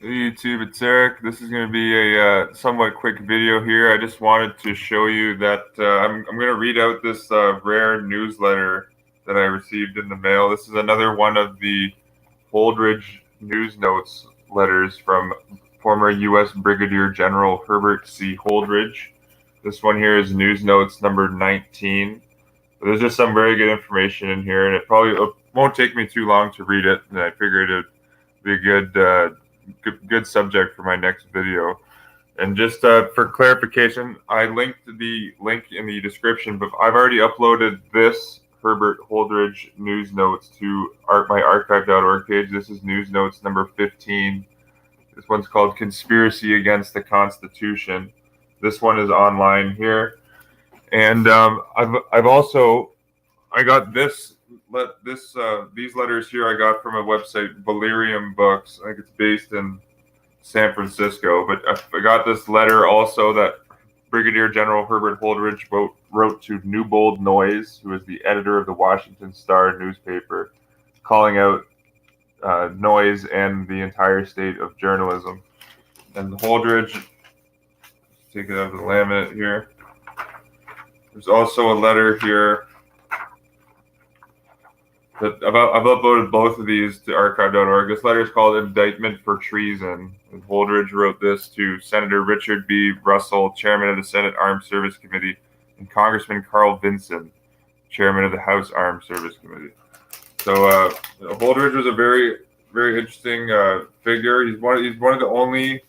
YouTube, it's Eric. This is going to be a somewhat quick video here. I just wanted to show you that I'm going to read out this rare newsletter that I received in the mail. This is another one of the Holdridge news notes letters from former U.S. Brigadier General Herbert C. Holdridge. This one here is news notes number 19. But there's just some very good information in here, and it probably won't take me too long to read it, and I figured it'd be a good subject for my next video. And just for clarification, I linked the link in the description, but I've already uploaded this Herbert Holdridge news notes to my archive.org page. This is news notes number 15. This one's called Conspiracy Against the Constitution. This one is online here. And I've also got these letters here I got from a website, Valerium Books. I think it's based in San Francisco. But I got this letter also that Brigadier General Herbert Holdridge wrote to Newbold Noyes, who is the editor of the Washington Star newspaper, calling out Noyes and the entire state of journalism. And Holdridge, take it out of the laminate here. There's also a letter here that I've uploaded both of these to archive.org. This letter is called Indictment for Treason. And Holdridge wrote this to Senator Richard B. Russell, Chairman of the Senate Armed Service Committee, and Congressman Carl Vinson, Chairman of the House Armed Service Committee. So Holdridge was a very, very interesting figure. He's one of the only,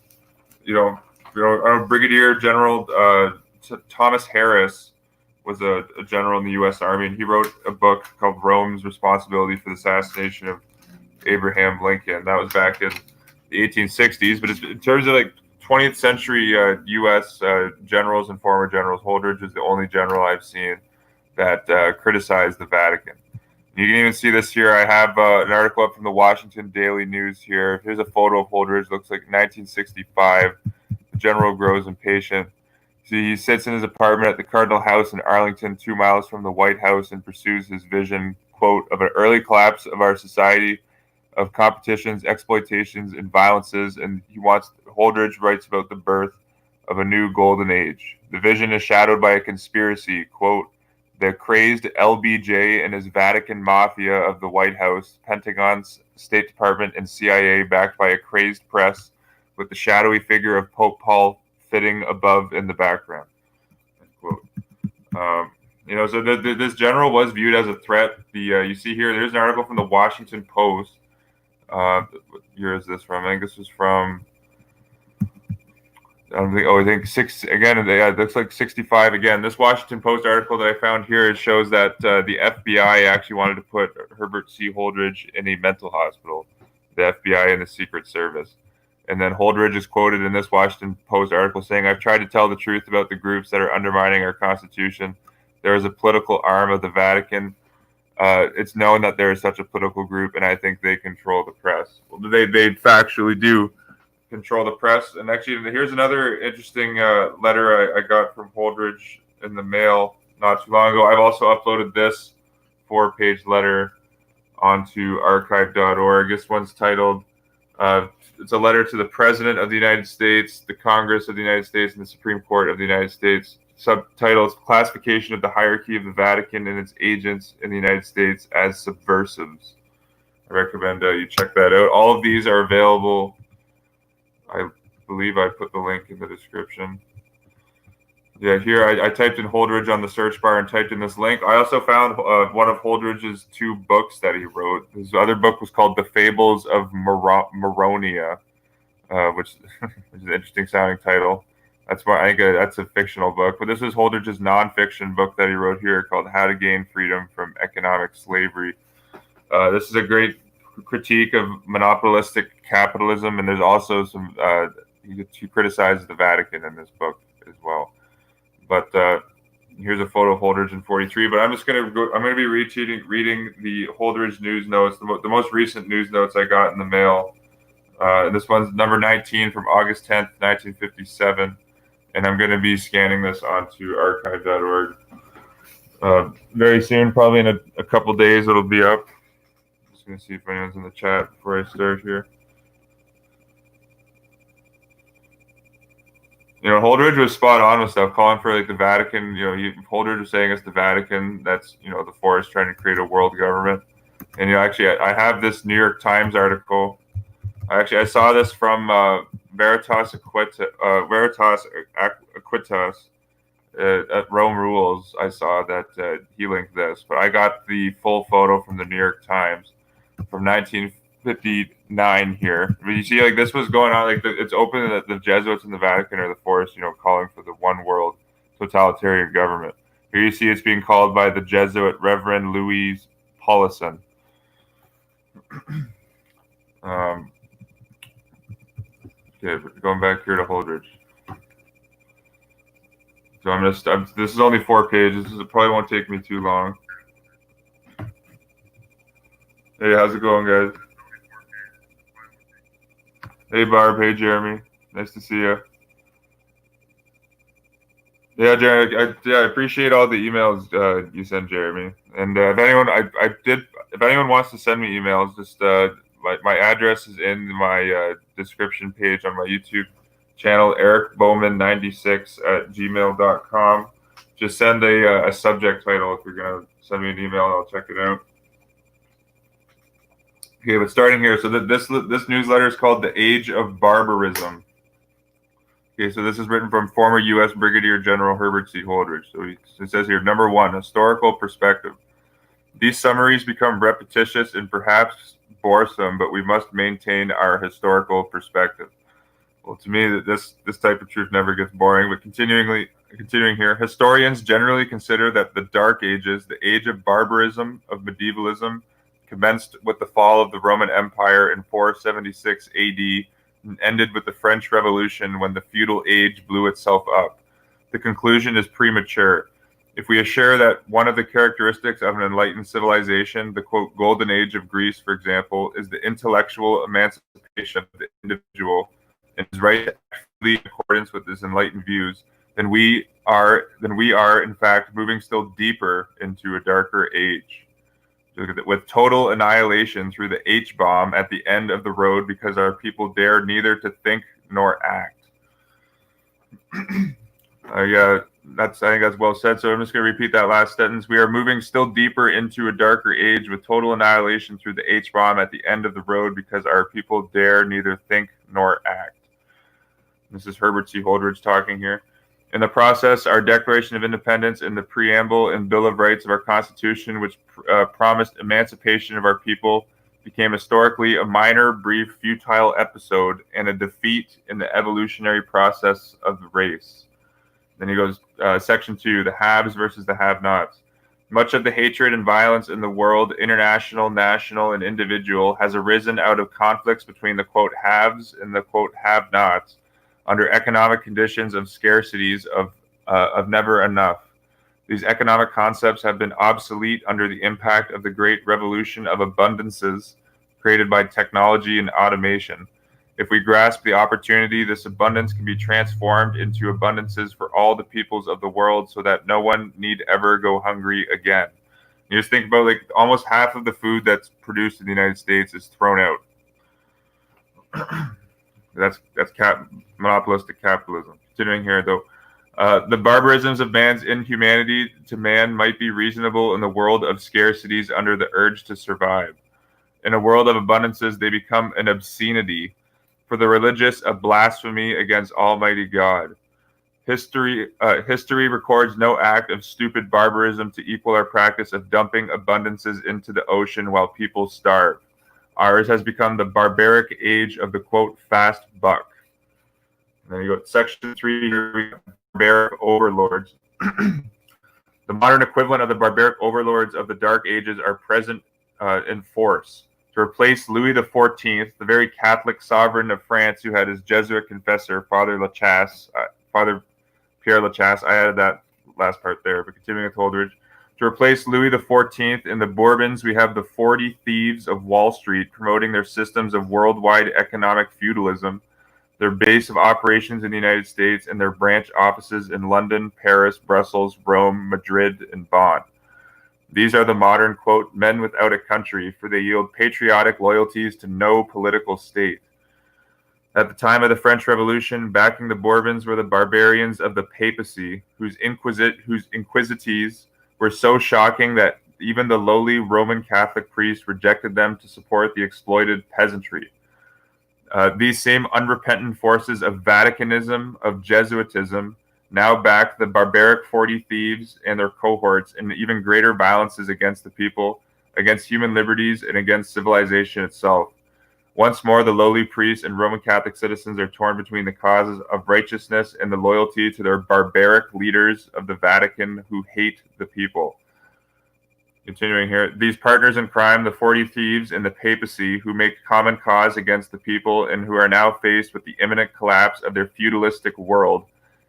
Brigadier General Thomas Harris was a general in the U.S. Army, and he wrote a book called Rome's Responsibility for the Assassination of Abraham Lincoln. That was back in the 1860s. But in terms of 20th century U.S. Generals and former generals, Holdridge is the only general I've seen that criticized the Vatican. You can even see this here. I have an article up from the Washington Daily News here. Here's a photo of Holdridge. Looks like 1965. The general grows impatient. He sits in his apartment at the Cardinal House in Arlington, 2 miles from the White House, and pursues his vision, quote, of an early collapse of our society, of competitions, exploitations, and violences. And Holdridge writes about the birth of a new golden age. The vision is shadowed by a conspiracy, quote, the crazed LBJ and his Vatican mafia of the White House, Pentagon, State Department, and CIA, backed by a crazed press, with the shadowy figure of Pope Paul fitting above in the background. Quote. So this general was viewed as a threat. You see here, there's an article from the Washington Post. What year is this from? I think this was from. I think six again. It looks like 65 again. This Washington Post article that I found here, it shows that the FBI actually wanted to put Herbert C. Holdridge in a mental hospital. The FBI and the Secret Service. And then Holdridge is quoted in this Washington Post article saying, I've tried to tell the truth about the groups that are undermining our Constitution. There is a political arm of the Vatican. It's known that there is such a political group, and I think they control the press. Well, they factually do control the press. And actually, here's another interesting letter I got from Holdridge in the mail not too long ago. I've also uploaded this 4-page letter onto archive.org. This one's titled, it's a letter to the President of the United States, the Congress of the United States, and the Supreme Court of the United States. Subtitle is Classification of the Hierarchy of the Vatican and its Agents in the United States as Subversives. I recommend you check that out. All of these are available. I believe I put the link in the description. Yeah, here I typed in Holdridge on the search bar and typed in this link. I also found one of Holdridge's 2 books that he wrote. His other book was called The Fables of Moronia, which is an interesting sounding title. That's why I think that's a fictional book. But this is Holdridge's nonfiction book that he wrote here called How to Gain Freedom from Economic Slavery. This is a great critique of monopolistic capitalism, and there's also some he criticizes the Vatican in this book as well. But here's a photo of Holdridge in 43. But I'm going to be reading the Holdridge news notes, the most recent news notes I got in the mail. This one's number 19 from August 10th, 1957. And I'm going to be scanning this onto archive.org very soon, probably in a couple days it'll be up. Just going to see if anyone's in the chat before I start here. Holdridge was spot on with stuff, calling for like the Vatican. Holdridge was saying it's the Vatican that's the force trying to create a world government. And actually, I have this New York Times article. I saw this from Veritas Aquitas at Rome Rules. I saw that he linked this, but I got the full photo from the New York Times from 1959 here. But you see, like this was going on. Like it's open that the Jesuits and the Vatican are the force, calling for the one world totalitarian government. Here you see it's being called by the Jesuit Reverend Louis Paulison. Okay, going back here to Holdridge. So I'm gonna. This is only 4 pages. It probably won't take me too long. Hey, how's it going, guys? Hey, Barb. Hey, Jeremy. Nice to see you. Yeah, Jeremy. I appreciate all the emails you sent, Jeremy. And if anyone wants to send me emails, just my address is in my description page on my YouTube channel, ericbowman96@gmail.com. Just send a subject title if you're gonna send me an email. I'll check it out. Okay, but starting here, so this newsletter is called "The Age of Barbarism." Okay, so this is written from former U.S. Brigadier General Herbert C. Holdridge. So it says here, number 1, historical perspective. These summaries become repetitious and perhaps boresome, but we must maintain our historical perspective. Well, to me, this type of truth never gets boring. But continuing here, historians generally consider that the Dark Ages, the age of barbarism, of medievalism, commenced with the fall of the Roman Empire in 476 AD and ended with the French Revolution when the feudal age blew itself up. The conclusion is premature. If we assure that one of the characteristics of an enlightened civilization, the quote golden age of Greece, for example, is the intellectual emancipation of the individual and his right to act freely in accordance with his enlightened views, then we are in fact moving still deeper into a darker age. With total annihilation through the H-bomb at the end of the road because our people dare neither to think nor act. I think that's well said. So I'm just going to repeat that last sentence. We are moving still deeper into a darker age with total annihilation through the H-bomb at the end of the road because our people dare neither think nor act. This is Herbert C. Holdridge talking here. In the process, our Declaration of Independence and the preamble and Bill of Rights of our Constitution, which promised emancipation of our people, became historically a minor, brief, futile episode and a defeat in the evolutionary process of the race. Then he goes, Section 2, the haves versus the have-nots. Much of the hatred and violence in the world, international, national, and individual, has arisen out of conflicts between the quote haves and the quote have-nots, under economic conditions of scarcities of never enough. These economic concepts have been obsolete under the impact of the great revolution of abundances created by technology and automation. If we grasp the opportunity, this abundance can be transformed into abundances for all the peoples of the world so that no one need ever go hungry again. You just think about like almost half of the food that's produced in the United States is thrown out. That's monopolistic capitalism. Continuing here, though, the barbarisms of man's inhumanity to man might be reasonable in the world of scarcities under the urge to survive. In a world of abundances, they become an obscenity. For the religious, a blasphemy against Almighty God. History records no act of stupid barbarism to equal our practice of dumping abundances into the ocean while people starve. Ours has become the barbaric age of the quote fast buck. And then you go to Section 3 here, we have barbaric overlords. The modern equivalent of the barbaric overlords of the Dark Ages are present in force. To replace Louis XIV, the very Catholic sovereign of France who had his Jesuit confessor, Father Pierre Lachasse, I added that last part there, but continuing with Holdridge. To replace Louis XIV in the Bourbons, we have the 40 thieves of Wall Street promoting their systems of worldwide economic feudalism, their base of operations in the United States, and their branch offices in London, Paris, Brussels, Rome, Madrid, and Bonn. These are the modern, quote, men without a country, for they yield patriotic loyalties to no political state. At the time of the French Revolution, backing the Bourbons were the barbarians of the papacy, whose inquisities were so shocking that even the lowly Roman Catholic priests rejected them to support the exploited peasantry. These same unrepentant forces of Vaticanism, of Jesuitism, now back the barbaric 40 Thieves and their cohorts in even greater violences against the people, against human liberties, and against civilization itself. Once more, the lowly priests and Roman Catholic citizens are torn between the causes of righteousness and the loyalty to their barbaric leaders of the Vatican who hate the people. Continuing here, these partners in crime, the 40 Thieves and the papacy, who make common cause against the people and who are now faced with the imminent collapse of their feudalistic world,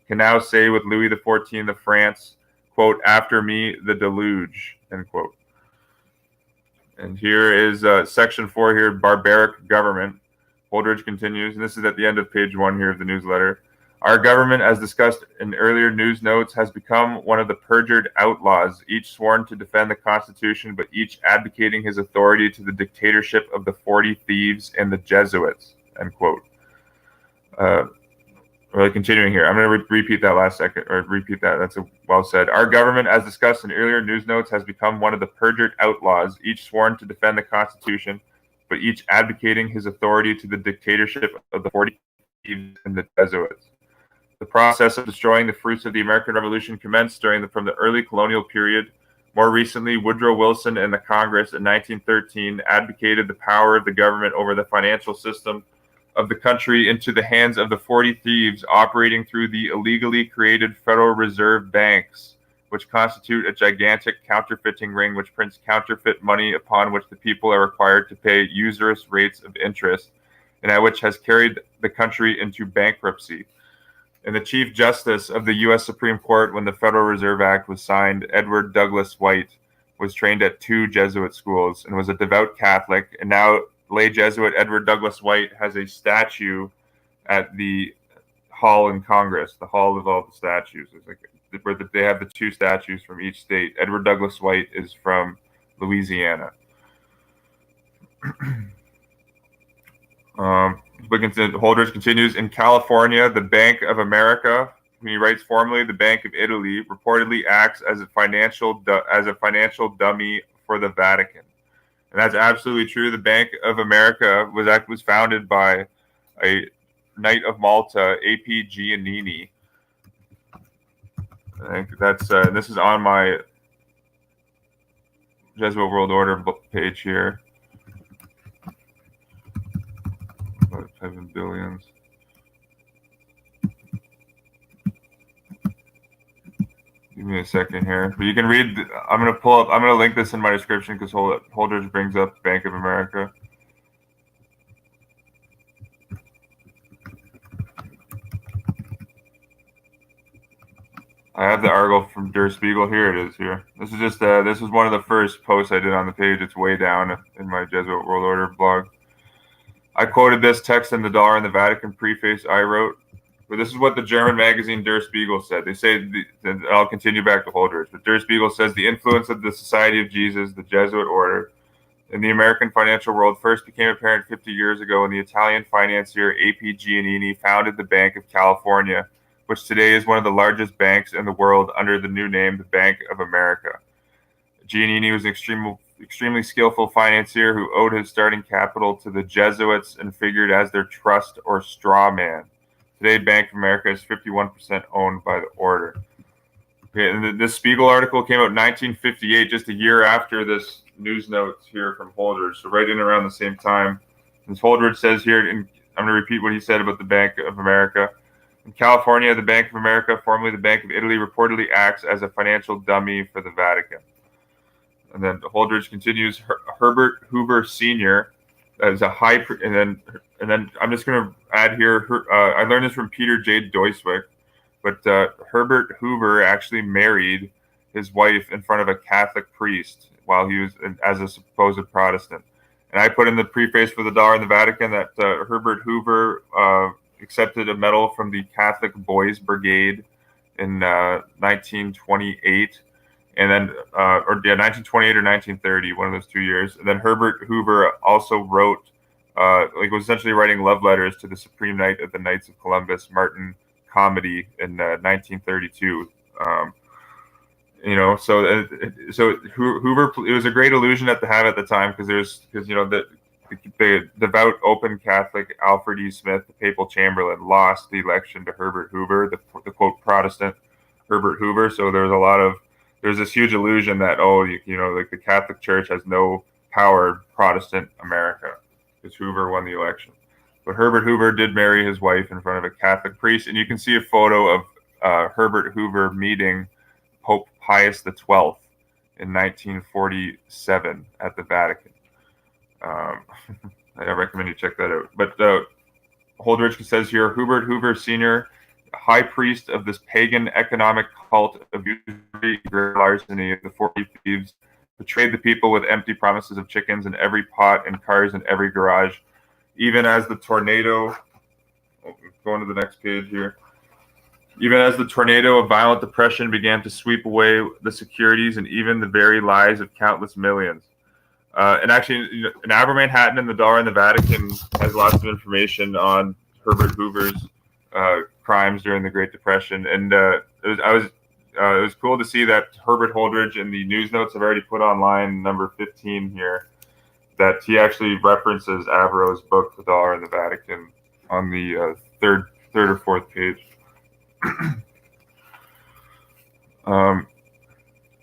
can now say with Louis XIV of France, quote, "After me, the deluge," end quote. And here is section 4 here, barbaric government. Holdridge continues, and this is at the end of page 1 here of the newsletter. Our government, as discussed in earlier news notes, has become one of the perjured outlaws, each sworn to defend the Constitution, but each advocating his authority to the dictatorship of the 40 Thieves and the Jesuits, end quote. Continuing here, I'm going to repeat that last second, or repeat that. That's well said. Our government, as discussed in earlier news notes, has become one of the perjured outlaws, each sworn to defend the Constitution, but each advocating his authority to the dictatorship of the 40 Thieves and the Jesuits. The process of destroying the fruits of the American Revolution commenced from the early colonial period. More recently, Woodrow Wilson and the Congress in 1913 advocated the power of the government over the financial system of the country into the hands of the 40 Thieves operating through the illegally created Federal Reserve banks, which constitute a gigantic counterfeiting ring which prints counterfeit money upon which the people are required to pay usurious rates of interest, and which has carried the country into bankruptcy. And the Chief Justice of the U.S. Supreme Court, when the Federal Reserve Act was signed, Edward Douglas White, was trained at 2 Jesuit schools and was a devout Catholic. And now lay Jesuit Edward Douglas White has a statue at the hall in Congress, the hall of all the statues. It's like where they have the 2 statues from each state. Edward Douglas White is from Louisiana. Holdridge continues, in California, the Bank of America, when he writes formally, the Bank of Italy, reportedly acts as a financial dummy for the Vatican. And that's absolutely true. The Bank of America was founded by a Knight of Malta, A.P. Giannini. I think that's this is on my Jesuit World Order page here. Type in billions. Give me a second here. But you can read. I'm going to link this in my description because Holdridge brings up Bank of America. I have the article from Der Spiegel. Here it is. Here. This is just. This was one of the first posts I did on the page. It's way down in my Jesuit World Order blog. I quoted this text in the Dollar and the Vatican preface I wrote, but this is what the German magazine Der Spiegel said. They say, I'll continue back to Holdridge, but Der Spiegel says the influence of the Society of Jesus, the Jesuit order, in the American financial world first became apparent 50 years ago when the Italian financier A.P. Giannini founded the Bank of California, which today is one of the largest banks in the world under the new name, the Bank of America. Giannini was an extremely skillful financier who owed his starting capital to the Jesuits and figured as their trust or straw man. Today, Bank of America is 51% owned by the order. Okay, and this Spiegel article came out in 1958, just a year after this news notes here from Holdridge, so right in around the same time. As Holdridge says here, and I'm going to repeat what he said about the Bank of America. In California, the Bank of America, formerly the Bank of Italy, reportedly acts as a financial dummy for the Vatican. And then Holdridge continues, Herbert Hoover Sr. as a high, and then I'm just going to add here, I learned this from Peter J. Doiswick, but Herbert Hoover actually married his wife in front of a Catholic priest while he was as a supposed Protestant. And I put in the preface for the Dollar in the Vatican that Herbert Hoover accepted a medal from the Catholic Boys Brigade in 1928. And then, 1928 or 1930, one of those 2 years. And then Herbert Hoover also wrote was essentially writing love letters to the Supreme Knight of the Knights of Columbus, Martin Comedy, in 1932. So Hoover, it was a great illusion to have at the time, because the devout open Catholic Alfred E. Smith, the papal chamberlain, lost the election to Herbert Hoover, the quote Protestant Herbert Hoover. So there's this huge illusion that the Catholic Church has no power in Protestant America, because Hoover won the election. But Herbert Hoover did marry his wife in front of a Catholic priest, and you can see a photo of Herbert Hoover meeting Pope Pius XII in 1947 at the Vatican. I recommend you check that out. But Holdridge says here, Hubert Hoover Sr., high priest of this pagan economic cult of usury, larceny of the 40 thieves, betrayed the people with empty promises of chickens in every pot and cars in every garage, even as the tornado, going to the next page here, even as the tornado of violent depression began to sweep away the securities and even the very lives of countless millions. And actually, in Aber Manhattan and the Dollar in the Vatican has lots of information on Herbert Hoover's crimes during the Great Depression. And it was cool to see that Herbert Holdridge in the news notes I've already put online, number 15 here, that he actually references Avero's book, The Dollar in the Vatican, on the third or fourth page.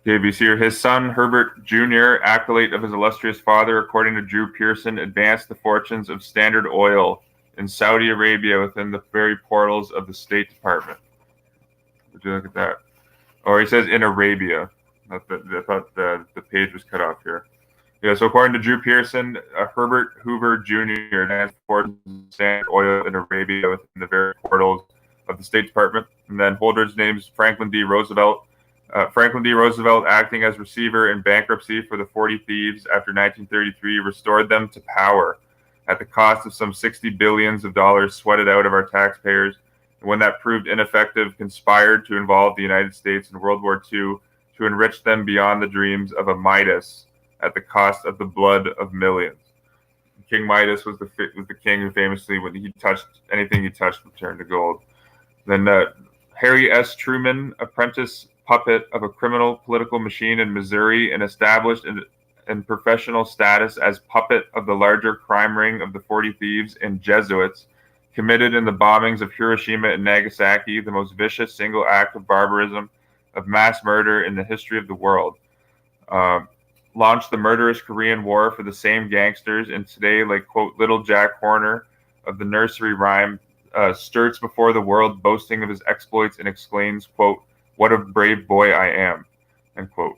KBC here. His son, Herbert Jr., acolyte of his illustrious father, according to Drew Pearson, advanced the fortunes of Standard Oil in Saudi Arabia within the very portals of the State Department. Would you look at that? Or he says in Arabia. I thought the page was cut off here. Yeah, so according to Drew Pearson, Herbert Hoover Jr. advanced the fortunes of Standard Oil in Arabia within the very portals of the State Department. And then Holdridge names Franklin D. Roosevelt. Franklin D. Roosevelt, acting as receiver in bankruptcy for the 40 thieves after 1933, restored them to power at the cost of some $60 billion sweated out of our taxpayers. And when that proved ineffective, conspired to involve the United States in World War II to enrich them beyond the dreams of a Midas at the cost of the blood of millions. King Midas was the king who famously, when he touched anything he touched, would turn to gold. Then Harry S. Truman, apprentice puppet of a criminal political machine in Missouri, and established in professional status as puppet of the larger crime ring of the 40 thieves and Jesuits, committed in the bombings of Hiroshima and Nagasaki the most vicious single act of barbarism, of mass murder in the history of the world. Launched the murderous Korean War for the same gangsters, and today, like, quote, little Jack Horner of the nursery rhyme, stirts before the world, boasting of his exploits, and exclaims, quote, "What a brave boy I am," end quote.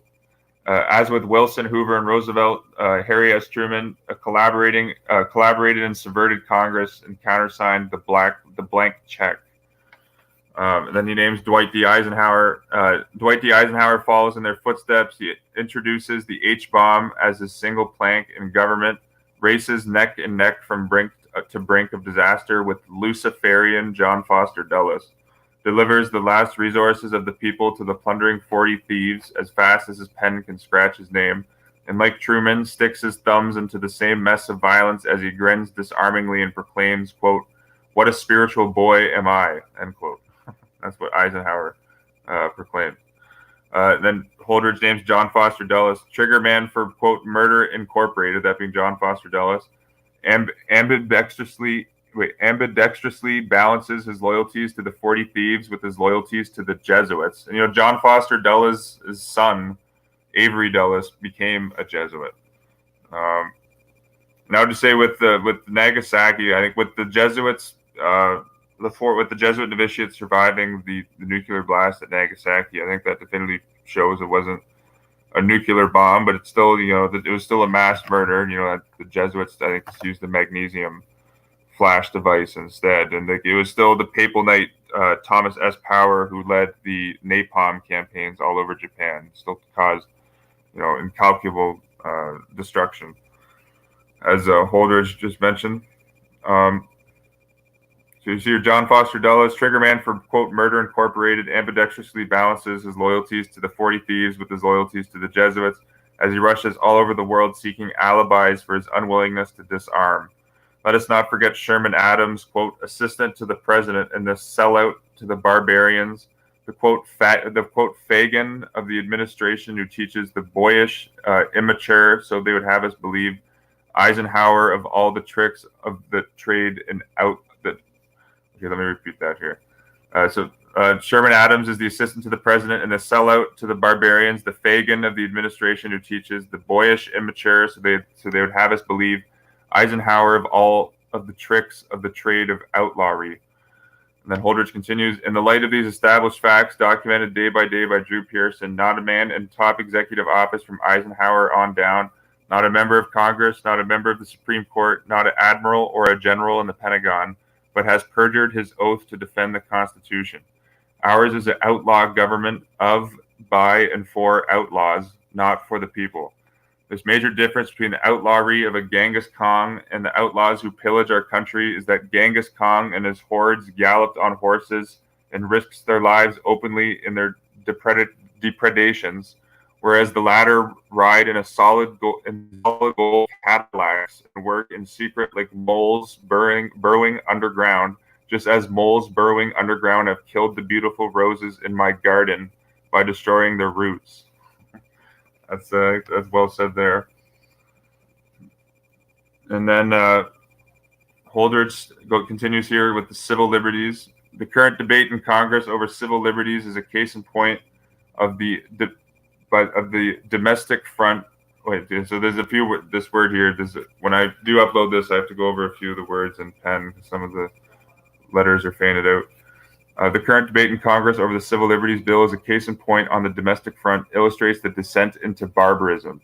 As with Wilson, Hoover, and Roosevelt, Harry S. Truman collaborated and subverted Congress and countersigned the blank check. And then he names Dwight D. Eisenhower. Dwight D. Eisenhower follows in their footsteps. He introduces the H-bomb as his single plank in government, races neck and neck from brink to brink of disaster with Luciferian John Foster Dulles, delivers the last resources of the people to the plundering 40 thieves as fast as his pen can scratch his name, and like Truman, sticks his thumbs into the same mess of violence as he grins disarmingly and proclaims, quote, "What a spiritual boy am I," end quote. That's what Eisenhower proclaimed. Then Holdridge names John Foster Dulles, trigger man for, quote, Murder Incorporated, that being John Foster Dulles, ambidextrously balances his loyalties to the 40 thieves with his loyalties to the Jesuits. And, John Foster Dulles' son, Avery Dulles, became a Jesuit. Now to say with Nagasaki, I think with the Jesuits, with the Jesuit novitiate surviving the nuclear blast at Nagasaki, I think that definitively shows it wasn't a nuclear bomb, but it's still, it was still a mass murder. The Jesuits, I think, used the magnesium flash device instead, and it was still the papal knight Thomas S. Power who led the napalm campaigns all over Japan, still caused, incalculable destruction, as Holdridge just mentioned. So you see here, John Foster Dulles, trigger man for, quote, Murder Incorporated, ambidextrously balances his loyalties to the 40 thieves with his loyalties to the Jesuits as he rushes all over the world seeking alibis for his unwillingness to disarm. Let us not forget Sherman Adams, quote, assistant to the president and the sellout to the barbarians, the quote Fagin of the administration who teaches the boyish, immature, so they would have us believe, Eisenhower of all the tricks of the trade and out. Okay, let me repeat that here. Sherman Adams is the assistant to the president and the sellout to the barbarians, the Fagin of the administration who teaches the boyish, immature, so they would have us believe, Eisenhower of all of the tricks of the trade of outlawry. And then Holdridge continues, in the light of these established facts documented day by Drew Pearson, not a man in top executive office from Eisenhower on down, not a member of Congress, not a member of the Supreme Court, not an admiral or a general in the Pentagon, but has perjured his oath to defend the Constitution. Ours is an outlaw government of, by, and for outlaws, not for the people. This major difference between the outlawry of a Genghis Khan and the outlaws who pillage our country is that Genghis Khan and his hordes galloped on horses and risked their lives openly in their depredations, whereas the latter ride in solid gold Cadillacs and work in secret like moles burrowing underground, just as moles burrowing underground have killed the beautiful roses in my garden by destroying their roots. That's well said there. And then Holdridge continues here with the civil liberties. The current debate in Congress over civil liberties is a case in point of the domestic front. Wait, so there's a few. This word here. When I do upload this, I have to go over a few of the words in pen. Some of the letters are faded out. The current debate in Congress over the Civil Liberties Bill is a case in point on the domestic front, illustrates the descent into barbarism.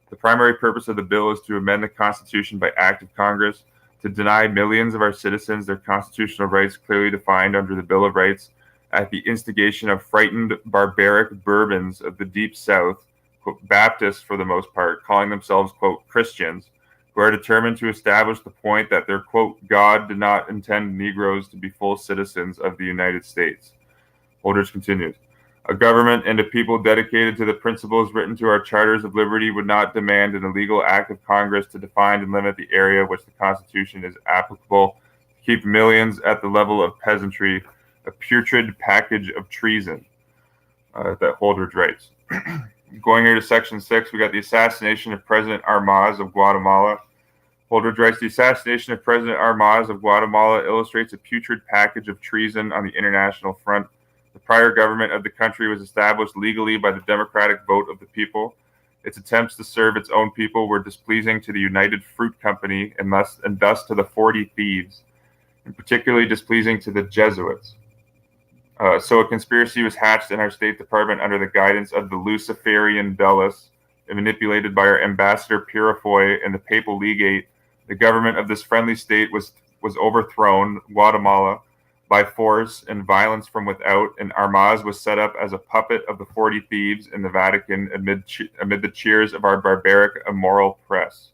The primary purpose of the bill is to amend the Constitution by act of Congress, to deny millions of our citizens their constitutional rights clearly defined under the Bill of Rights at the instigation of frightened, barbaric Bourbons of the Deep South, quote, Baptists for the most part, calling themselves, quote, Christians, who are determined to establish the point that their, quote, God did not intend Negroes to be full citizens of the United States. Holdridge continues, a government and a people dedicated to the principles written to our charters of liberty would not demand an illegal act of Congress to define and limit the area which the Constitution is applicable, to keep millions at the level of peasantry, a putrid package of treason, that Holdridge writes. Going here to section 6, we got the assassination of President Armas of Guatemala. Holdridge writes, the assassination of President Armas of Guatemala illustrates a putrid package of treason on the international front. The prior government of the country was established legally by the democratic vote of the people. Its attempts to serve its own people were displeasing to the United Fruit Company and thus to the 40 thieves, and particularly displeasing to the Jesuits. So a conspiracy was hatched in our State Department under the guidance of the Luciferian Dulles and manipulated by our ambassador Purifoy and the papal legate. The government of this friendly state was overthrown, Guatemala, by force and violence from without, and Armas was set up as a puppet of the 40 thieves in the Vatican amid the cheers of our barbaric, immoral press.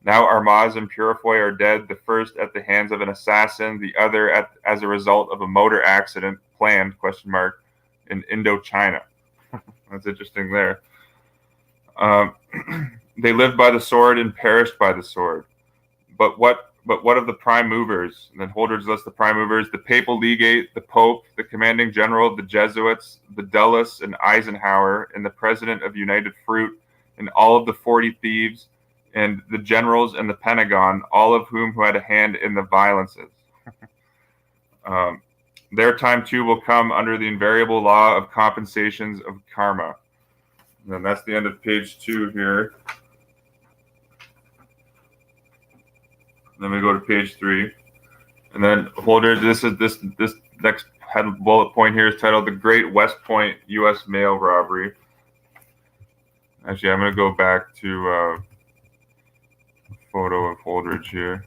Now Armas and Purifoy are dead, the first at the hands of an assassin, the other as a result of a motor accident planned, in Indochina. That's interesting there. They lived by the sword and perished by the sword. But what of the prime movers? And then Holdridge lists the prime movers: the papal legate, the Pope, the commanding general of the Jesuits, the Dulles and Eisenhower, and the president of United Fruit, and all of the 40 thieves, and the generals and the Pentagon, all of whom had a hand in the violences. Their time too will come under the invariable law of compensations of karma. And then that's the end of page 2 here. Then we go to page 3, and then Holdridge. This next bullet point here is titled "The Great West Point U.S. Mail Robbery." Actually, I'm going to go back to a photo of Holdridge here.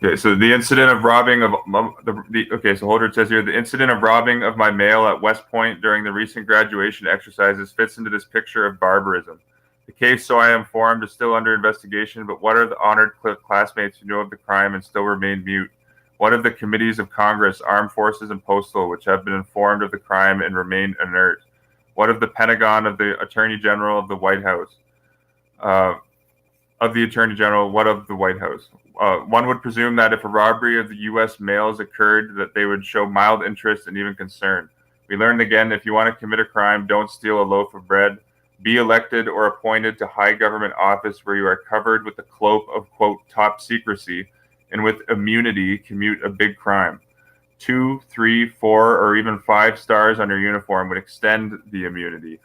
Okay, so the incident of robbing of so Holdridge says here, the incident of robbing of my mail at West Point during the recent graduation exercises fits into this picture of barbarism. The case, so I am informed, is still under investigation, but what are the honored classmates who know of the crime and still remain mute? What of the committees of Congress, Armed Forces, and Postal, which have been informed of the crime and remain inert? What of the Pentagon, of the Attorney General, of the White House? of the Attorney General, what of the White House? One would presume that if a robbery of the U.S. mails occurred, that they would show mild interest and even concern. We learned again, if you want to commit a crime, don't steal a loaf of bread. Be elected or appointed to high government office where you are covered with the cloak of, quote, top secrecy, and with immunity commute a big crime. 2, 3, 4, or even 5 stars on your uniform would extend the immunity.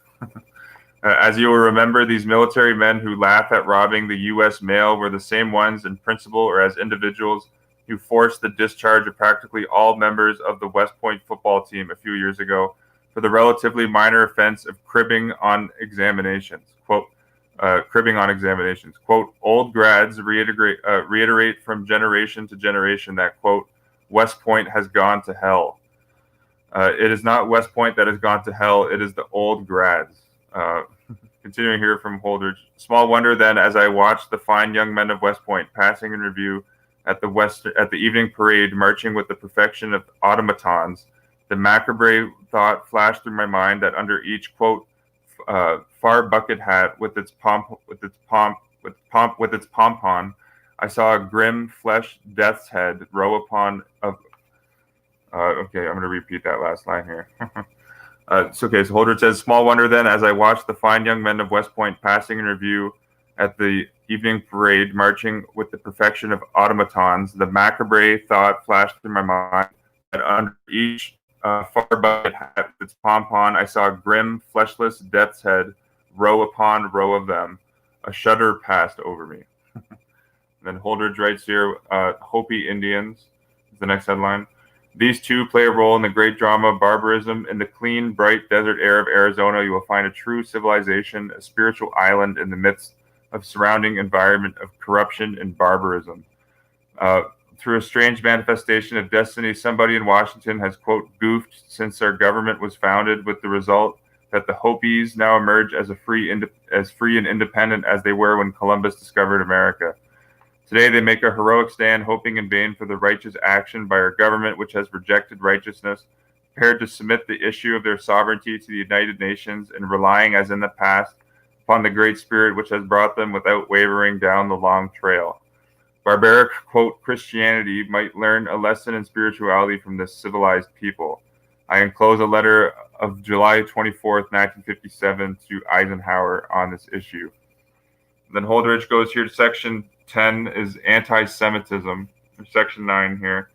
As you will remember, these military men who laugh at robbing the U.S. mail were the same ones in principle or as individuals who forced the discharge of practically all members of the West Point football team a few years ago for the relatively minor offense of cribbing on examinations. Quote, cribbing on examinations. Quote, old grads reiterate from generation to generation that, quote, West Point has gone to hell. It is not West Point that has gone to hell. It is the old grads. Continuing here from Holdridge. Small wonder then, as I watched the fine young men of West Point passing in review at the evening parade, marching with the perfection of automatons, the macabre thought flashed through my mind that under each, quote, far bucket hat with its pompon, I saw a grim flesh death's head row upon a. Okay, I'm going to repeat that last line here. It's okay. So Holdridge says, small wonder then, as I watched the fine young men of West Point passing in review at the evening parade, marching with the perfection of automatons, the macabre thought flashed through my mind that under each far bucket hat with its pompon, I saw a grim, fleshless death's head, row upon row of them. A shudder passed over me. Then Holdridge writes here, Hopi Indians is the next headline. These two play a role in the great drama of barbarism. In the clean, bright desert air of Arizona, you will find a true civilization, a spiritual island in the midst of surrounding environment of corruption and barbarism. Through a strange manifestation of destiny, somebody in Washington has, quote, goofed since our government was founded, with the result that the Hopis now emerge as free and independent as they were when Columbus discovered America. Today, they make a heroic stand, hoping in vain for the righteous action by our government, which has rejected righteousness, prepared to submit the issue of their sovereignty to the United Nations, and relying, as in the past, upon the Great Spirit which has brought them without wavering down the long trail. Barbaric, quote, Christianity might learn a lesson in spirituality from this civilized people. I enclose a letter of July 24th, 1957 to Eisenhower on this issue. Then Holdridge goes here to section 10 is anti-Semitism, section 9 here.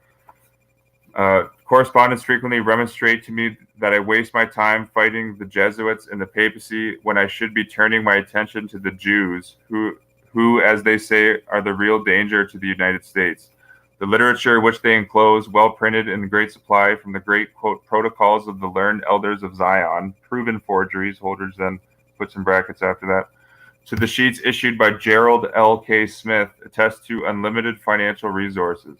Correspondents frequently remonstrate to me that I waste my time fighting the Jesuits and the papacy when I should be turning my attention to the Jews, who, as they say, are the real danger to the United States. The literature which they enclose, well printed in great supply from the great, quote, protocols of the learned elders of Zion, proven forgeries, Holdridge then puts in brackets after that, to the sheets issued by Gerald L. K. Smith, attest to unlimited financial resources.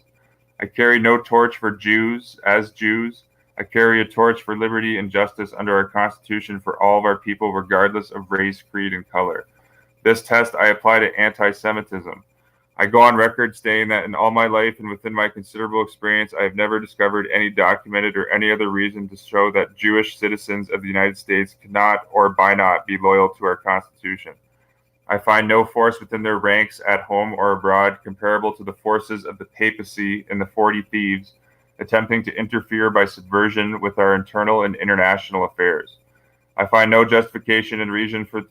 I carry no torch for Jews as Jews. I carry a torch for liberty and justice under our Constitution for all of our people, regardless of race, creed, and color. This test I apply to anti-Semitism. I go on record stating that in all my life and within my considerable experience, I have never discovered any documented or any other reason to show that Jewish citizens of the United States cannot or by not be loyal to our Constitution. I find no force within their ranks at home or abroad comparable to the forces of the papacy and the 40 Thieves attempting to interfere by subversion with our internal and international affairs. I find no justification in reason for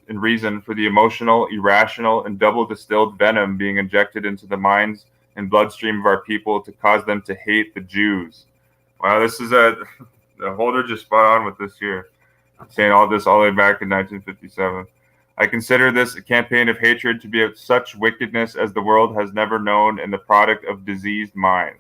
the emotional, irrational, and double-distilled venom being injected into the minds and bloodstream of our people to cause them to hate the Jews. Wow, this is the Holdridge is spot on with this here, saying all this all the way back in 1957. I consider this a campaign of hatred to be of such wickedness as the world has never known and the product of diseased minds.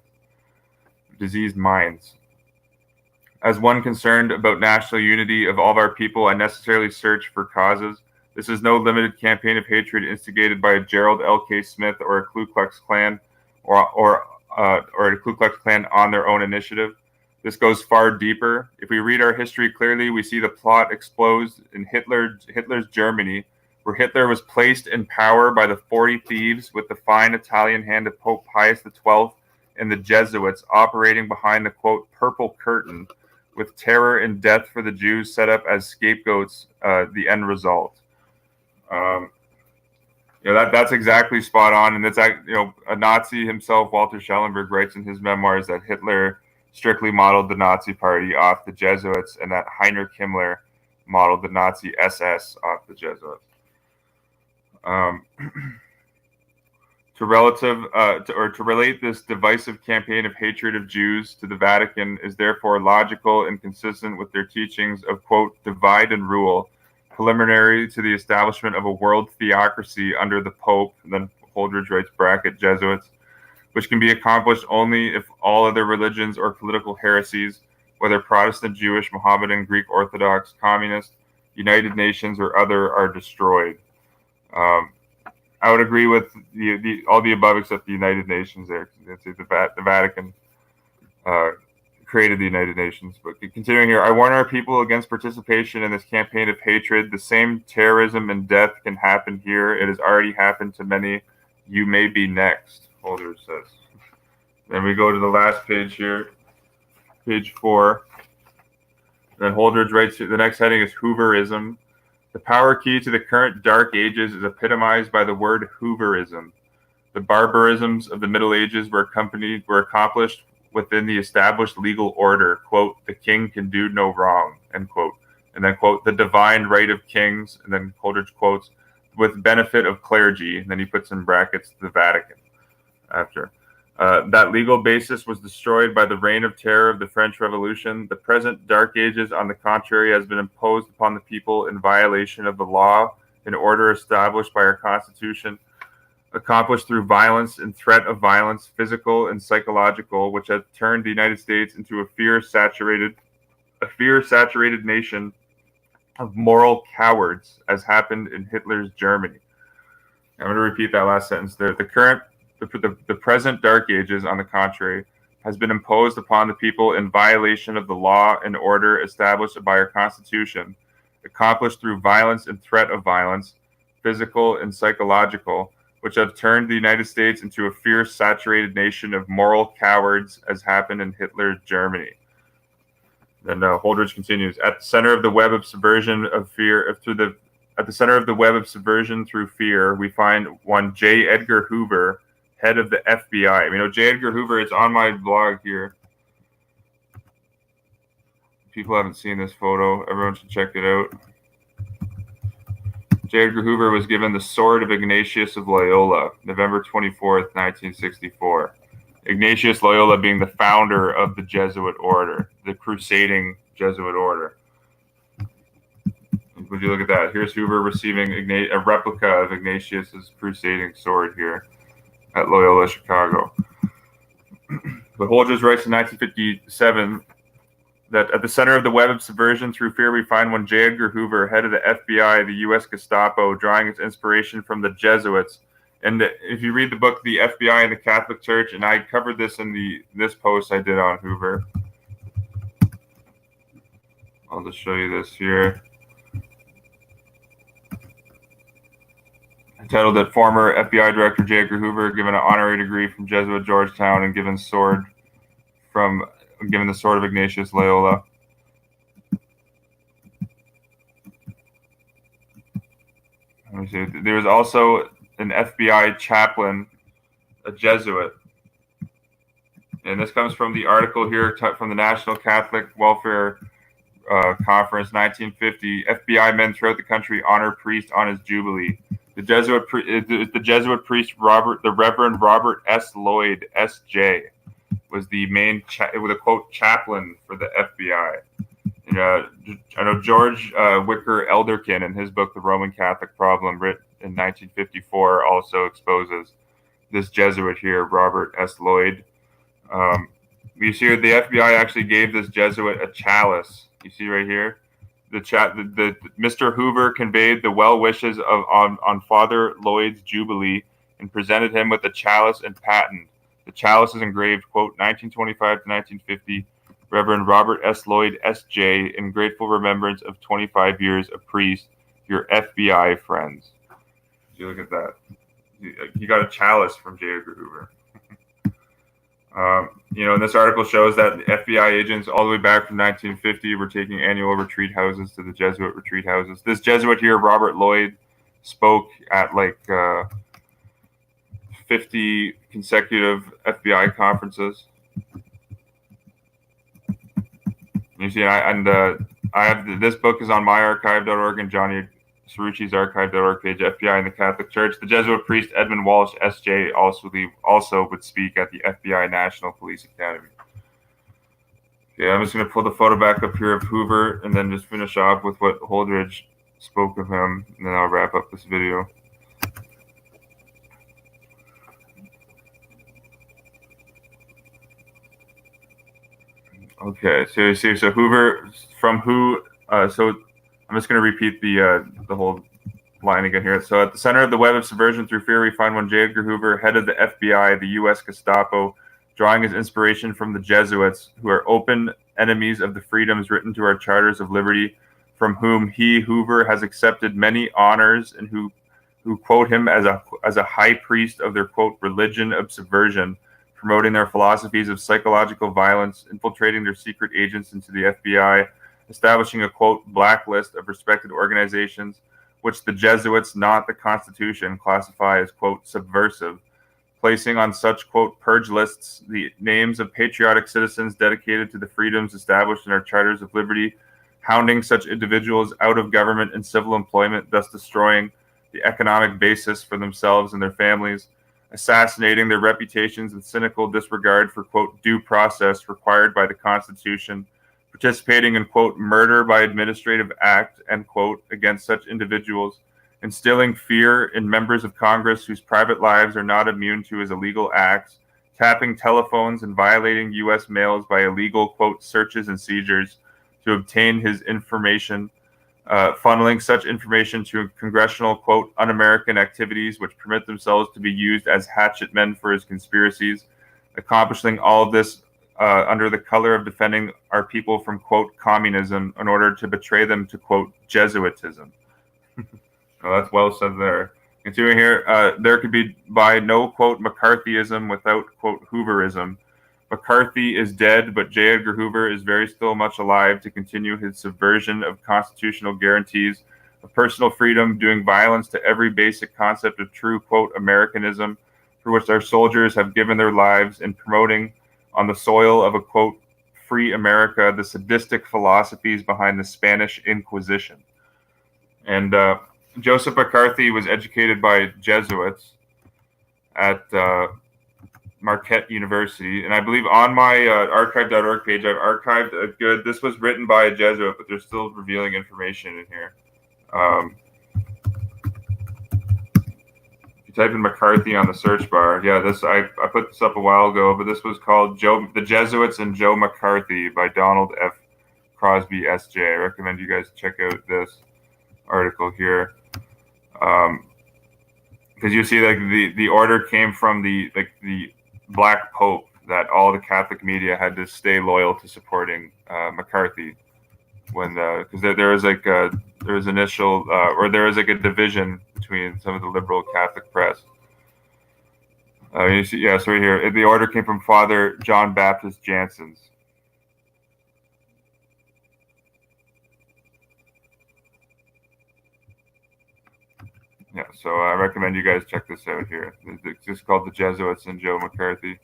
As one concerned about national unity of all of our people, I necessarily search for causes. This is no limited campaign of hatred instigated by a Gerald L. K. Smith or a Ku Klux Klan or a Ku Klux Klan on their own initiative. This goes far deeper. If we read our history clearly, we see the plot exposed in Hitler's Germany, where Hitler was placed in power by the 40 Thieves with the fine Italian hand of Pope Pius XII and the Jesuits operating behind the, quote, purple curtain, with terror and death for the Jews set up as scapegoats, the end result. That's exactly spot on, and that's a Nazi himself, Walter Schellenberg, writes in his memoirs that Hitler strictly modeled the Nazi Party off the Jesuits, and that Heinrich Himmler modeled the Nazi SS off the Jesuits. Um, to relate this divisive campaign of hatred of Jews to the Vatican is therefore logical and consistent with their teachings of, quote, divide and rule, preliminary to the establishment of a world theocracy under the Pope, and then Holdridge writes bracket Jesuits, which can be accomplished only if all other religions or political heresies, whether Protestant, Jewish, Mohammedan, Greek Orthodox, Communist, United Nations, or other, are destroyed. I would agree with all the above except the United Nations there. The Vatican created the United Nations. But continuing here, I warn our people against participation in this campaign of hatred. The same terrorism and death can happen here. It has already happened to many. You may be next, Holdridge says. Then we go to the last page here, page 4. Then Holdridge writes, the next heading is Hooverism. The power key to the current dark ages is epitomized by the word Hooverism. The barbarisms of the Middle Ages were accomplished within the established legal order, quote, the king can do no wrong, end quote. And then, quote, the divine right of kings, and then Holdridge quotes, with benefit of clergy, and then he puts in brackets the Vatican after. That legal basis was destroyed by the reign of terror of the French Revolution. The present Dark Ages, on the contrary, has been imposed upon the people in violation of the law and order established by our Constitution, accomplished through violence and threat of violence, physical and psychological, which have turned the United States into a fear-saturated nation of moral cowards, as happened in Hitler's Germany. I'm going to repeat that last sentence there. The present Dark Ages, on the contrary, has been imposed upon the people in violation of the law and order established by our Constitution, accomplished through violence and threat of violence, physical and psychological, which have turned the United States into a fear-saturated nation of moral cowards, as happened in Hitler's Germany. Then Holdridge continues, at the center of the web of subversion of fear, at the center of the web of subversion through fear, we find one J. Edgar Hoover, head of the FBI. J. Edgar Hoover, it's on my blog here. If people haven't seen this photo, everyone should check it out. J. Edgar Hoover was given the Sword of Ignatius of Loyola, November 24th, 1964. Ignatius Loyola being the founder of the Jesuit order, the crusading Jesuit order. Would you look at that? Here's Hoover receiving a replica of Ignatius's crusading sword here at Loyola, Chicago. But Holdridge writes in 1957 that at the center of the web of subversion through fear, we find one J. Edgar Hoover, head of the FBI, the U.S. Gestapo, drawing its inspiration from the Jesuits. And if you read the book, The FBI and the Catholic Church, and I covered this in this post I did on Hoover. I'll just show you this here. Entitled that former FBI Director J. Edgar Hoover given an honorary degree from Jesuit Georgetown and given the sword of Ignatius Loyola. Let me see. There was also an FBI chaplain, a Jesuit. And this comes from the article here from the National Catholic Welfare Conference, 1950. FBI men throughout the country honor priest on his jubilee. The Jesuit priest the Reverend Robert S. Lloyd, S.J., was the main quote chaplain for the FBI. I know George Wicker Elderkin in his book The Roman Catholic Problem, written in 1954, also exposes this Jesuit here, Robert S. Lloyd. You see the FBI actually gave this Jesuit a chalice. You see right here, the Mr. Hoover conveyed the well wishes on Father Lloyd's jubilee and presented him with a chalice and patent. The chalice is engraved, quote, 1925 to 1950, Reverend Robert S. Lloyd, S.J., in grateful remembrance of 25 years a priest, your FBI friends. You look at that. You got a chalice from J. Edgar Hoover. And this article shows that FBI agents all the way back from 1950 were taking annual retreat houses to the Jesuit retreat houses. This Jesuit here, Robert Lloyd, spoke at like 50 consecutive FBI conferences. You see, I have this book is on myarchive.org and Johnny Cerrucci's archive.org page. FBI and the Catholic Church. The Jesuit priest Edmund Walsh, S.J., also would speak at the FBI National Police Academy. Okay, I'm just going to pull the photo back up here of Hoover and then just finish off with what Holdridge spoke of him, and then I'll wrap up this video. Okay, so you see, so Hoover from who? So I'm just going to repeat the whole line again here. So at the center of the web of subversion through fear, we find one J. Edgar Hoover, head of the FBI, the U.S. Gestapo, drawing his inspiration from the Jesuits, who are open enemies of the freedoms written to our charters of liberty, from whom he, Hoover, has accepted many honors, and who quote him as a high priest of their, quote, religion of subversion, promoting their philosophies of psychological violence, infiltrating their secret agents into the FBI, establishing a, quote, blacklist of respected organizations, which the Jesuits, not the Constitution, classify as, quote, subversive, placing on such, quote, purge lists the names of patriotic citizens dedicated to the freedoms established in our charters of liberty, hounding such individuals out of government and civil employment, thus destroying the economic basis for themselves and their families, assassinating their reputations in cynical disregard for, quote, due process required by the Constitution, participating in, quote, murder by administrative act, end quote, against such individuals, instilling fear in members of Congress whose private lives are not immune to his illegal acts, tapping telephones and violating U.S. mails by illegal, quote, searches and seizures to obtain his information, funneling such information to congressional, quote, un-American activities which permit themselves to be used as hatchet men for his conspiracies, accomplishing all of this under the color of defending our people from, quote, communism in order to betray them to, quote, Jesuitism. Well, that's well said there. Continuing here, there could be by no, quote, McCarthyism without, quote, Hooverism. McCarthy is dead, but J. Edgar Hoover is very still much alive to continue his subversion of constitutional guarantees of personal freedom, doing violence to every basic concept of true, quote, Americanism, for which our soldiers have given their lives, in promoting on the soil of a, quote, free America the sadistic philosophies behind the Spanish Inquisition. And Joseph McCarthy was educated by Jesuits at Marquette University, and I believe on my archive.org page, I've archived a good. This was written by a Jesuit, but they're still revealing information in here. If you type in McCarthy on the search bar, yeah, this I put this up a while ago, but this was called The Jesuits and Joe McCarthy by Donald F. Crosby, S.J. I recommend you guys check out this article here. Because you see, like the order came from the Black Pope that all the Catholic media had to stay loyal to supporting McCarthy when because there was like a division between some of the liberal Catholic press. You see, yeah, so right here the order came from Father John Baptist Jansen's. Yeah, so I recommend you guys check this out here. It's just called The Jesuits and Joe McCarthy.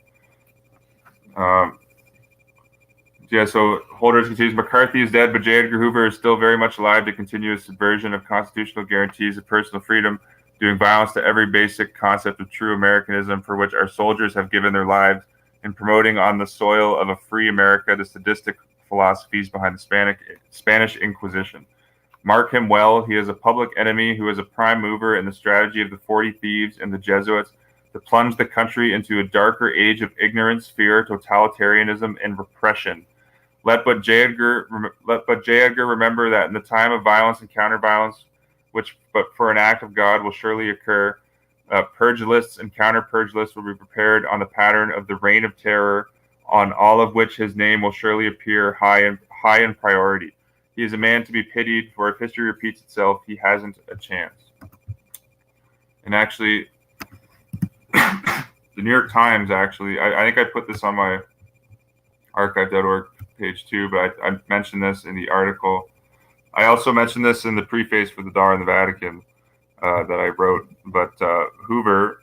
Yeah, so Holdridge continues, McCarthy is dead, but J. Edgar Hoover is still very much alive to continue his subversion of constitutional guarantees of personal freedom, doing violence to every basic concept of true Americanism for which our soldiers have given their lives, in promoting on the soil of a free America the sadistic philosophies behind the Spanish Inquisition. Mark him well. He is a public enemy who is a prime mover in the strategy of the 40 Thieves and the Jesuits to plunge the country into a darker age of ignorance, fear, totalitarianism, and repression. Let but J. Edgar remember that in the time of violence and counter-violence, which but for an act of God will surely occur, purge lists and counter-purge lists will be prepared on the pattern of the reign of terror, on all of which his name will surely appear high in priority. He is a man to be pitied, for if history repeats itself, he hasn't a chance. And actually, the New York Times, actually, I think I put this on my archive.org page too, but I mentioned this in the article. I also mentioned this in the preface for the Dar in the Vatican. that I wrote. But Hoover,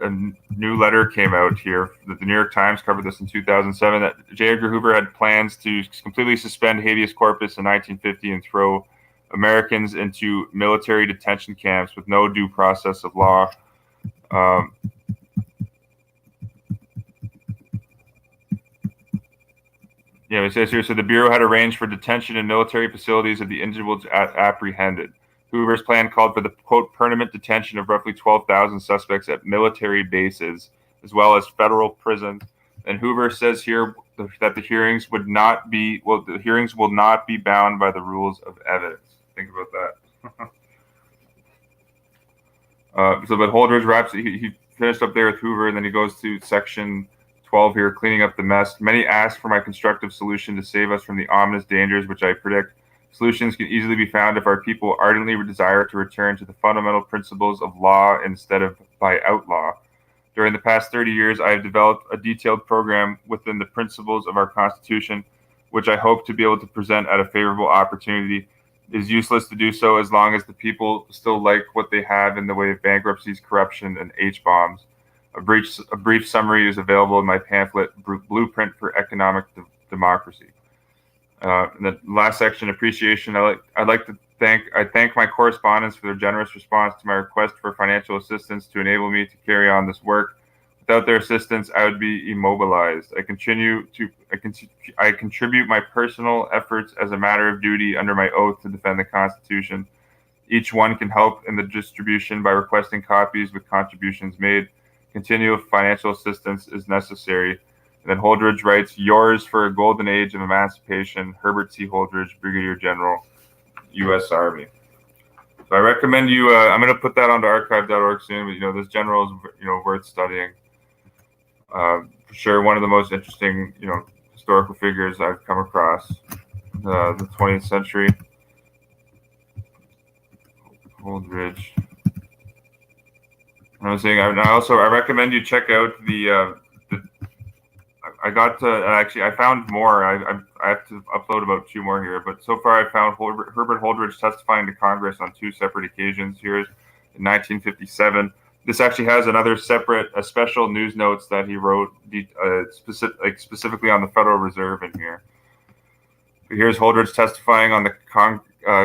a new letter came out here that the New York Times covered this in 2007, that J. Edgar Hoover had plans to completely suspend habeas corpus in 1950 and throw Americans into military detention camps with no due process of law. It says here, so the Bureau had arranged for detention in military facilities of the individuals apprehended. Hoover's plan called for the, quote, permanent detention of roughly 12,000 suspects at military bases, as well as federal prisons. And Hoover says here that the hearings will not be bound by the rules of evidence. Think about that. But Holdridge wraps, he finished up there with Hoover, and then he goes to section 12 here, cleaning up the mess. Many ask for my constructive solution to save us from the ominous dangers which I predict. Solutions can easily be found if our people ardently desire to return to the fundamental principles of law instead of by outlaw. During the past 30 years, I have developed a detailed program within the principles of our Constitution, which I hope to be able to present at a favorable opportunity. It is useless to do so as long as the people still like what they have in the way of bankruptcies, corruption, and H-bombs. A brief summary is available in my pamphlet, Blueprint for Economic Democracy. And the last section, appreciation. I thank my correspondents for their generous response to my request for financial assistance to enable me to carry on this work. Without their assistance, I would be immobilized. I contribute my personal efforts as a matter of duty under my oath to defend the Constitution. Each one can help in the distribution by requesting copies with contributions made. Continual financial assistance is necessary. And then Holdridge writes, yours for a golden age of emancipation, Herbert C. Holdridge, Brigadier General, U.S. Army. So I recommend you, I'm going to put that onto archive.org soon, but, this general is, worth studying. For sure, one of the most interesting, historical figures I've come across, the 20th century. Holdridge. I recommend you check out I found more. I have to upload about 2 more here, but so far I found Herbert Holdridge testifying to Congress on 2 separate occasions here in 1957. This actually has another separate, special news notes that he wrote specifically on the Federal Reserve in here. Here's Holdridge testifying on the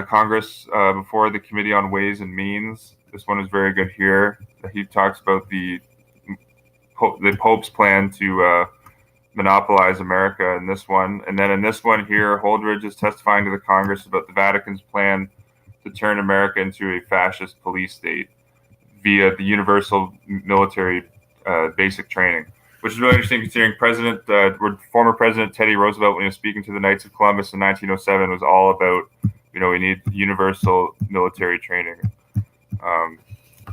Congress before the Committee on Ways and Means. This one is very good here. He talks about the Pope's plan to monopolize America in this one. And then in this one here, Holdridge is testifying to the Congress about the Vatican's plan to turn America into a fascist police state via the universal military basic training, which is really interesting considering former President Teddy Roosevelt, when he was speaking to the Knights of Columbus in 1907, was all about, we need universal military training.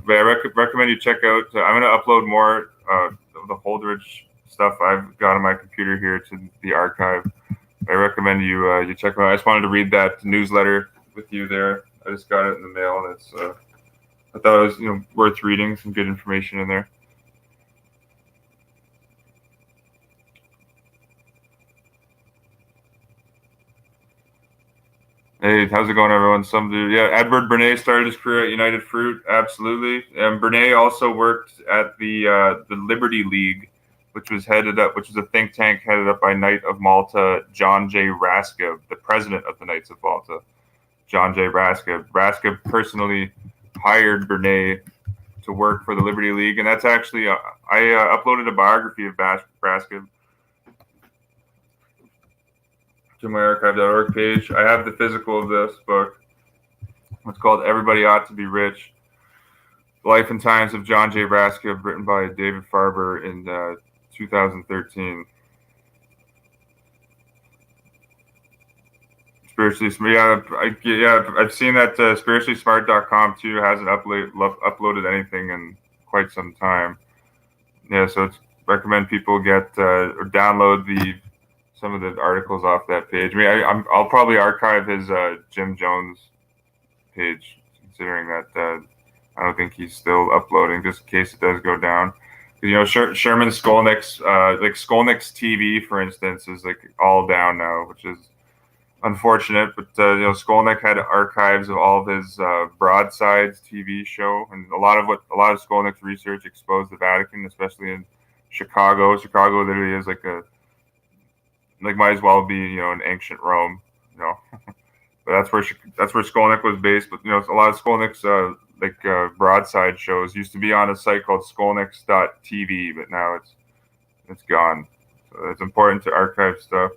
But I recommend you check out, I'm going to upload more of the Holdridge stuff I've got on my computer here to the archive. I recommend you check them out. I just wanted to read that newsletter with you there. I just got it in the mail, and it's I thought it was worth reading. Some good information in there. Hey, how's it going, everyone? Edward Bernays started his career at United Fruit, absolutely. And Bernays also worked at the Liberty League, which was a think tank headed up by Knight of Malta, John J. Raska, the president of the Knights of Malta, John J. Raska. Raska personally hired Bernays to work for the Liberty League, and that's actually I uploaded a biography of Raska to my archive.org page. I have the physical of this book. It's called Everybody Ought to Be Rich, Life and Times of John J. Raska, written by David Farber in 2013. Spiritually Smart. I've seen that spirituallysmart.com too hasn't uploaded anything in quite some time. So recommend people get or download some of the articles off that page. I'll probably archive his Jim Jones page, considering that I don't think he's still uploading, just in case it does go down. Sherman Skolnick's like Skolnick's TV, for instance, is like all down now, which is unfortunate, but Skolnick had archives of all of his broadsides TV show, and a lot of Skolnick's research exposed the Vatican, especially in Chicago. Chicago literally is might as well be an ancient Rome, but that's where Skolnick was based. But a lot of Skolnick's broadside shows used to be on a site called Skolnick's.tv, but now it's gone. So it's important to archive stuff.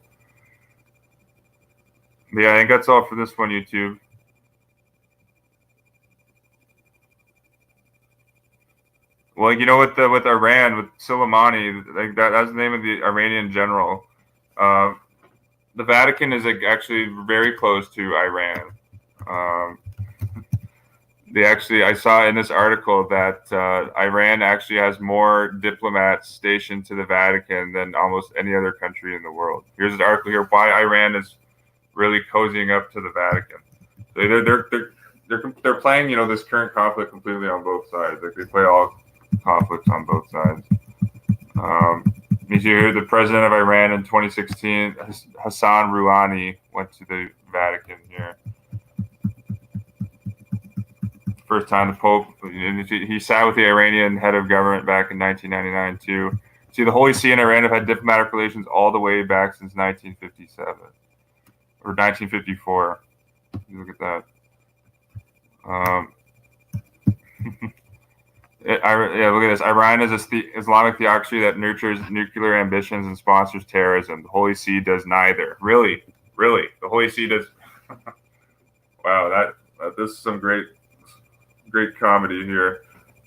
But yeah, I think that's all for this one, YouTube. Well, with Iran, with Soleimani, that's the name of the Iranian general. The Vatican is actually very close to Iran. I saw in this article that Iran actually has more diplomats stationed to the Vatican than almost any other country in the world. Here's an article here why Iran is really cozying up to the Vatican. They're playing this current conflict completely on both sides. They play all conflicts on both sides. You hear the president of Iran in 2016, Hassan Rouhani, went to the Vatican here. First time the Pope, he sat with the Iranian head of government back in 1999 too. See, the Holy See and Iran have had diplomatic relations all the way back since 1957 or 1954. Look at that. Look at this. Iran is an Islamic theocracy that nurtures nuclear ambitions and sponsors terrorism. The Holy See does neither. Really, the Holy See does. Wow, this is some great comedy here.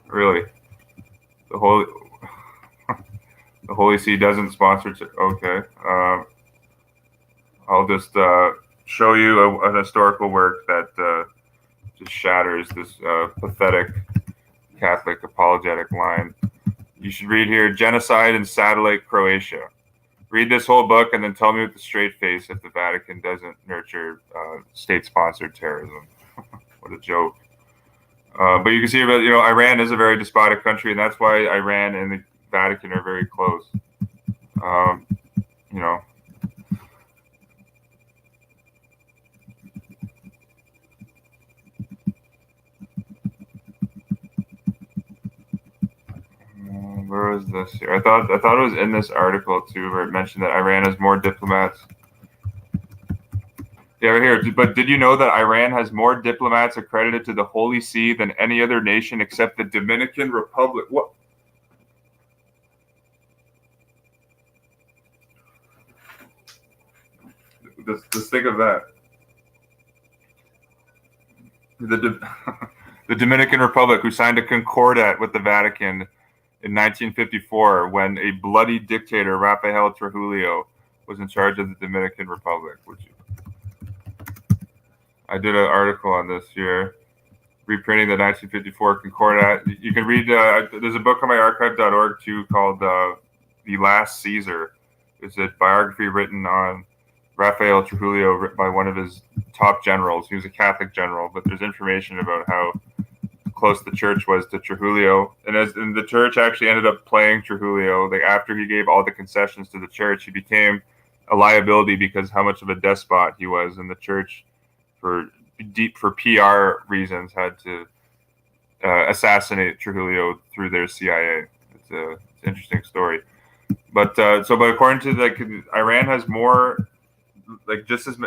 Really, the Holy See doesn't sponsor. Okay, I'll just show you an historical work that just shatters this pathetic Catholic apologetic line. You should read here, Genocide in Satellite Croatia. Read this whole book and then tell me with a straight face if the Vatican doesn't nurture state-sponsored terrorism. What a joke. But you can see that Iran is a very despotic country, and that's why Iran and the Vatican are very close. Where was this here? I thought it was in this article too, where it mentioned that Iran has more diplomats. Yeah, right here. But did you know that Iran has more diplomats accredited to the Holy See than any other nation except the Dominican Republic? What? Just think of that. The Dominican Republic, who signed a concordat with the Vatican in 1954 when a bloody dictator, Rafael Trujillo, was in charge of the Dominican Republic. I did an article on this here, reprinting the 1954 Concordat. You can read, there's a book on my archive.org too called The Last Caesar. It's a biography written on Rafael Trujillo by one of his top generals. He was a Catholic general, but there's information about how close the church was to Trujillo, and the church actually ended up playing Trujillo. After he gave all the concessions to the church, he became a liability because how much of a despot he was, and the church, for PR reasons, had to assassinate Trujillo through their CIA. It's an interesting story, but according to Iran has more, just as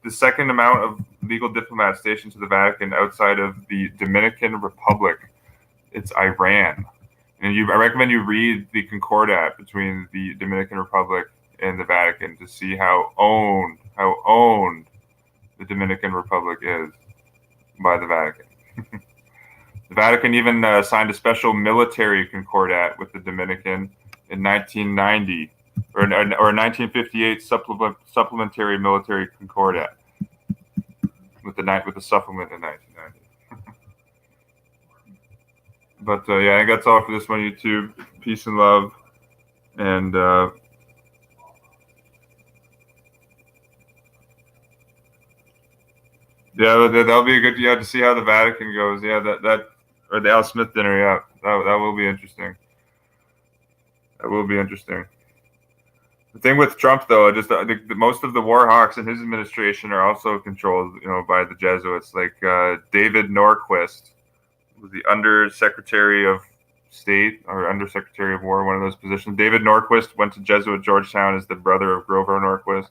the second amount of legal diplomats stationed to the Vatican outside of the Dominican Republic. It's Iran. And I recommend you read the Concordat between the Dominican Republic and the Vatican to see how owned the Dominican Republic is by the Vatican. The Vatican even signed a special military Concordat with the Dominican in 1990. Or 1958 supplementary military concordat with the supplement in 1990. But I think that's all for this one, YouTube. Peace and love, and that'll be a good to see how the Vatican goes. Yeah, or the Al Smith dinner. Yeah, that will be interesting. That will be interesting. The thing with Trump, though, just most of the war hawks in his administration are also controlled, by the Jesuits. Like David Norquist was the Undersecretary of State or Undersecretary of War, one of those positions. David Norquist went to Jesuit Georgetown as the brother of Grover Norquist.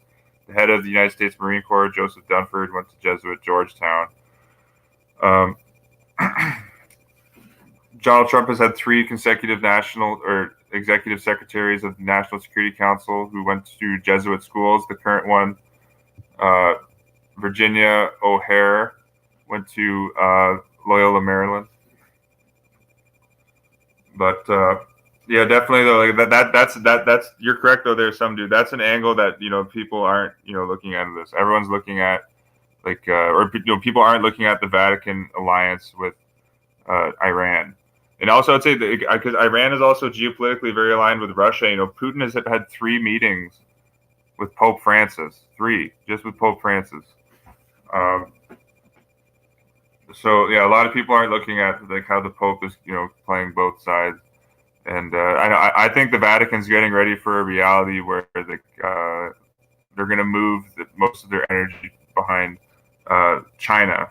The head of the United States Marine Corps, Joseph Dunford, went to Jesuit Georgetown. Donald Trump has had 3 consecutive national or executive secretaries of the National Security Council who went to Jesuit schools. The current one, Virginia O'Hare, went to Loyola, Maryland. But yeah, definitely though, like that's you're correct though. There's some dude. That's an angle that people aren't looking at this. Everyone's looking at people aren't looking at the Vatican alliance with Iran. And also, I'd say because Iran is also geopolitically very aligned with Russia. Putin has had 3 meetings with Pope Francis. 3, just with Pope Francis. So yeah, a lot of people aren't looking at like how the Pope is, playing both sides. And I think the Vatican's getting ready for a reality where they're going to move most of their energy behind China.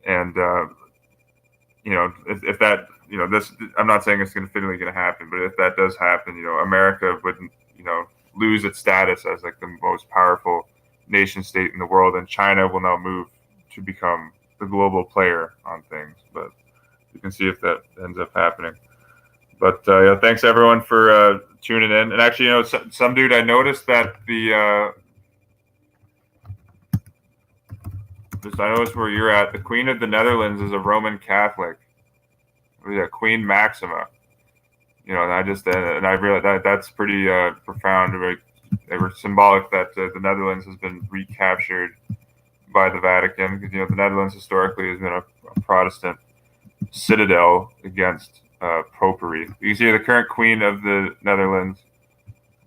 And if that, this, I'm not saying it's definitively going to happen, but if that does happen, America wouldn't, lose its status as like the most powerful nation state in the world, and China will now move to become the global player on things. But you can see if that ends up happening. But thanks everyone for tuning in. And actually, some dude, I noticed that I noticed where you're at. The Queen of the Netherlands is a Roman Catholic. Yeah, Queen Maxima. And I realized that's pretty profound. They were symbolic that the Netherlands has been recaptured by the Vatican, because the Netherlands historically has been a Protestant citadel against popery. You can see the current Queen of the Netherlands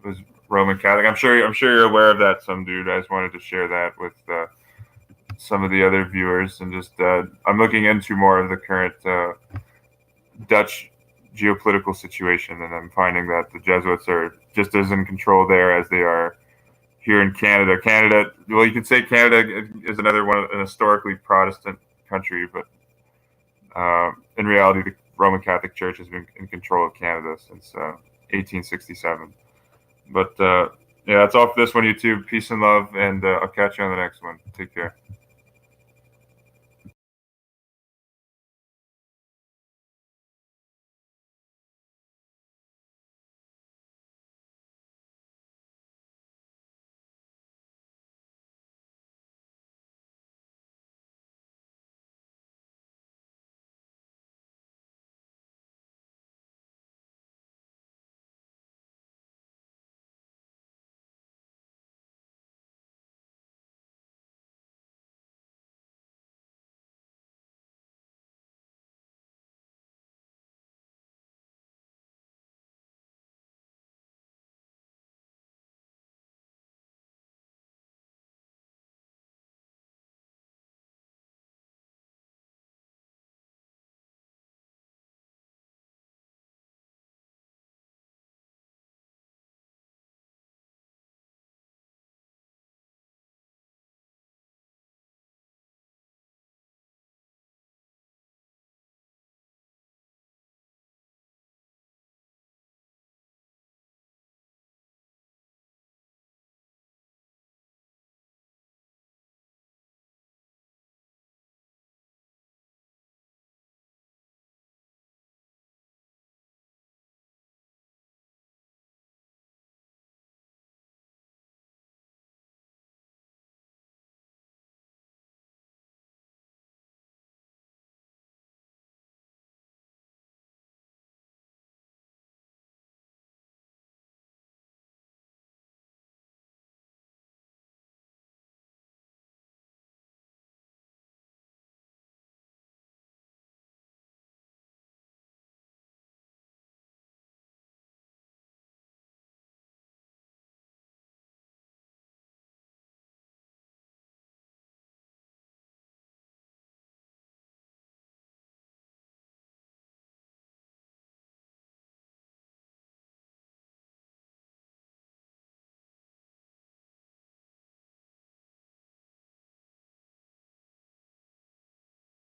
was Roman Catholic. I'm sure you're aware of that, some dude. I just wanted to share that with some of the other viewers, and just I'm looking into more of the current Dutch geopolitical situation, and I'm finding that the Jesuits are just as in control there as they are here in Canada. Well, you could say Canada is another one, an historically Protestant country, but in reality, the Roman Catholic Church has been in control of Canada since 1867. But yeah, that's all for this one, YouTube. Peace and love, and I'll catch you on the next one. Take care.